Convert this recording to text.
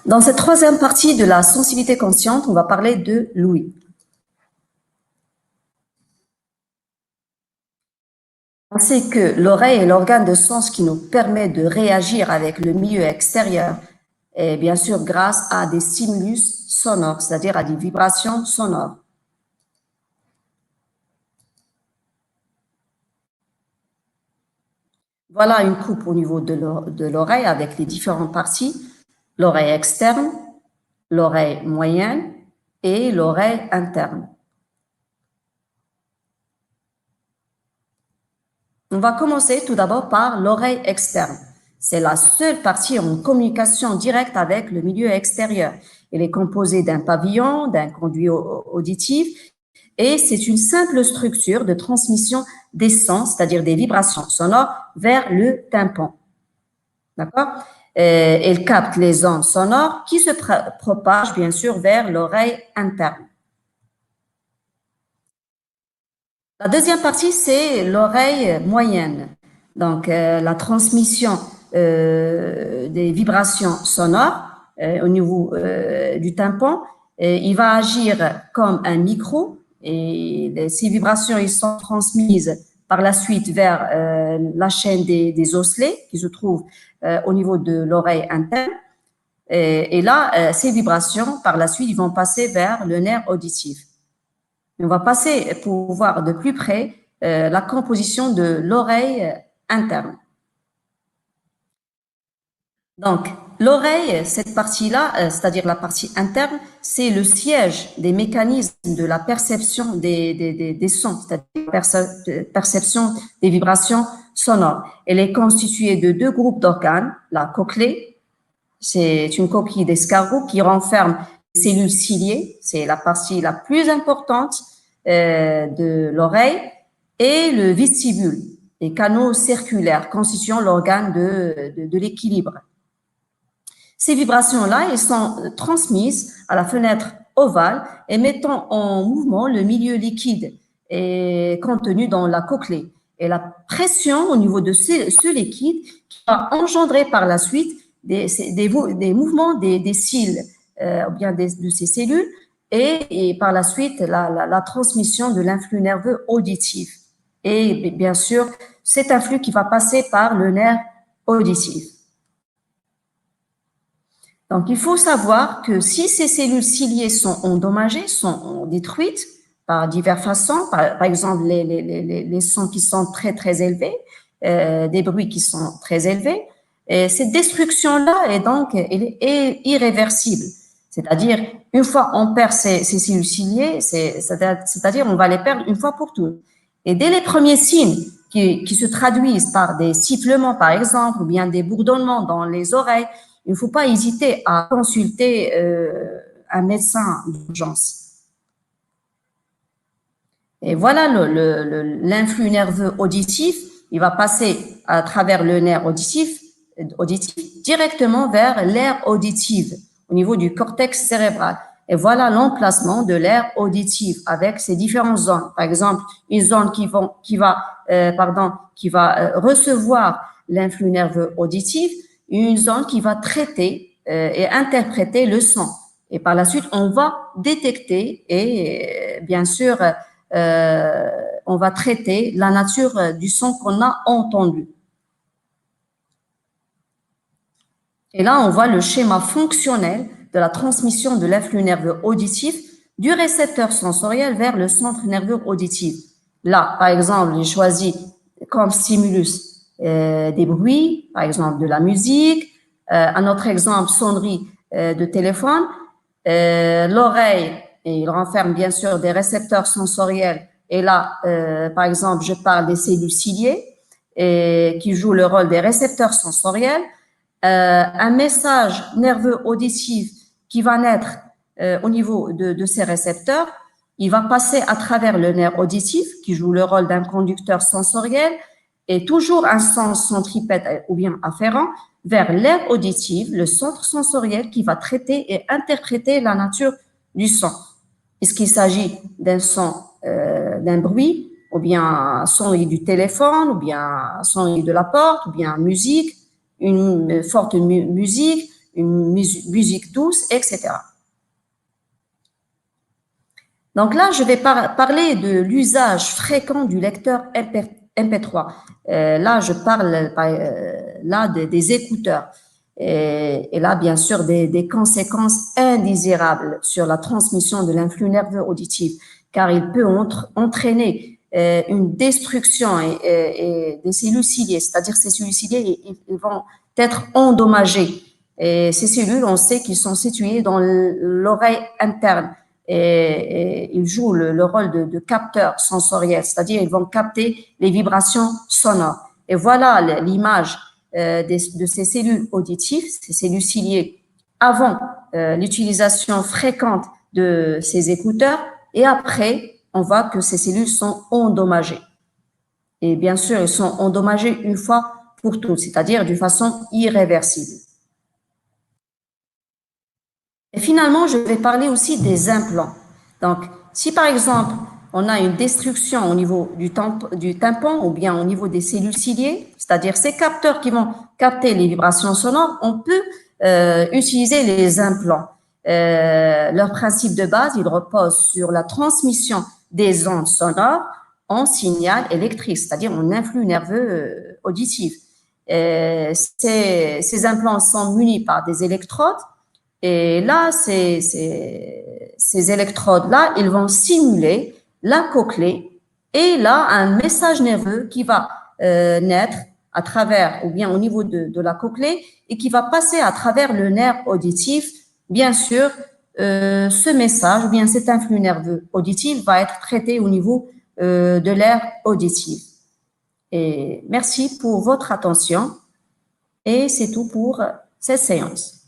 Dans cette troisième partie de la sensibilité consciente, on va parler de l'ouïe. On sait que l'oreille est l'organe de sens qui nous permet de réagir avec le milieu extérieur, et bien sûr grâce à des stimulus sonores, c'est-à-dire à des vibrations sonores. Voilà une coupe au niveau de l'oreille avec les différentes parties, l'oreille externe, l'oreille moyenne et l'oreille interne. On va commencer tout d'abord par l'oreille externe. C'est la seule partie en communication directe avec le milieu extérieur. Elle est composée d'un pavillon, d'un conduit auditif, et c'est une simple structure de transmission des sons, c'est-à-dire des vibrations sonores, vers le tympan. D'accord? Elle capte les ondes sonores qui se propagent bien sûr vers l'oreille interne. La deuxième partie, c'est l'oreille moyenne. Donc, la transmission des vibrations sonores au niveau du tympan, il va agir comme un micro et ces vibrations, ils sont transmises par la suite vers la chaîne des osselets qui se trouve au niveau de l'oreille interne. Et là, ces vibrations, par la suite, ils vont passer vers le nerf auditif. On va passer pour voir de plus près la composition de l'oreille interne. Donc, l'oreille, cette partie-là, c'est-à-dire la partie interne, c'est le siège des mécanismes de la perception des sons, c'est-à-dire la perception des vibrations sonores. Elle est constituée de deux groupes d'organes, la cochlée, c'est une coquille d'escargot qui renferme les cellules ciliées, c'est la partie la plus importante de l'oreille, et le vestibule, les canaux circulaires constituant l'organe de l'équilibre. Ces vibrations-là, elles sont transmises à la fenêtre ovale et mettant en mouvement le milieu liquide et contenu dans la cochlée. Et la pression au niveau de ce liquide qui va engendrer par la suite des mouvements des cils ou bien de ces cellules et par la suite la transmission de l'influx nerveux auditif. Et bien sûr, cet influx qui va passer par le nerf auditif. Donc, il faut savoir que si ces cellules ciliées sont endommagées, sont détruites par diverses façons, par exemple les sons qui sont très, très élevés, des bruits qui sont très élevés, et cette destruction-là est donc elle est irréversible. C'est-à-dire, une fois on perd ces cellules ciliées, c'est-à-dire on va les perdre une fois pour toutes. Et dès les premiers signes qui se traduisent par des sifflements, par exemple, ou bien des bourdonnements dans les oreilles, il ne faut pas hésiter à consulter un médecin d'urgence. Et voilà l'influx nerveux auditif, il va passer à travers le nerf auditif directement vers l'aire auditive au niveau du cortex cérébral. Et voilà l'emplacement de l'aire auditive avec ses différentes zones. Par exemple, une zone qui va recevoir l'influx nerveux auditif, une zone qui va traiter et interpréter le son. Et par la suite, on va détecter et bien sûr, on va traiter la nature du son qu'on a entendu. Et là, on voit le schéma fonctionnel de la transmission de l'influx nerveux auditif du récepteur sensoriel vers le centre nerveux auditif. Là, par exemple, j'ai choisi comme stimulus des bruits, par exemple de la musique, un autre exemple, sonnerie de téléphone, l'oreille, et il renferme bien sûr des récepteurs sensoriels, et là, par exemple, je parle des cellules ciliées, qui jouent le rôle des récepteurs sensoriels, un message nerveux auditif qui va naître au niveau de ces récepteurs, il va passer à travers le nerf auditif, qui joue le rôle d'un conducteur sensoriel, et toujours un sens centripète ou bien afférent vers l'aire auditive, le centre sensoriel qui va traiter et interpréter la nature du son. Est-ce qu'il s'agit d'un son, d'un bruit, ou bien sonnerie du téléphone, ou bien sonnerie de la porte, ou bien musique, une forte musique, une musique douce, etc. Donc là, je vais parler de l'usage fréquent du lecteur MP3. Là, je parle là des écouteurs. Et là, bien sûr, des conséquences indésirables sur la transmission de l'influx nerveux auditif, car il peut entraîner une destruction et des cellules ciliées, c'est-à-dire ces cellules ciliées, ils vont être endommagées. Et ces cellules, on sait qu'ils sont situées dans l'oreille interne et ils jouent le rôle de capteurs sensoriels, c'est-à-dire ils vont capter les vibrations sonores. Et voilà l'image de ces cellules auditives, ces cellules ciliées, avant l'utilisation fréquente de ces écouteurs, et après, on voit que ces cellules sont endommagées. Et bien sûr, elles sont endommagées une fois pour toutes, c'est-à-dire d'une façon irréversible. Et finalement, je vais parler aussi des implants. Donc, si par exemple, on a une destruction au niveau du tympan ou bien au niveau des cellules ciliées, c'est-à-dire ces capteurs qui vont capter les vibrations sonores, on peut utiliser les implants. Leur principe de base, il repose sur la transmission des ondes sonores en signal électrique, c'est-à-dire en influx nerveux auditif. Ces implants sont munis par des électrodes et là, ces électrodes-là, ils vont simuler la cochlée et là, un message nerveux qui va naître à travers, ou bien au niveau de la cochlée, et qui va passer à travers le nerf auditif. Bien sûr, ce message, ou bien cet influx nerveux auditif va être traité au niveau de l'aire auditive. Et merci pour votre attention et c'est tout pour cette séance.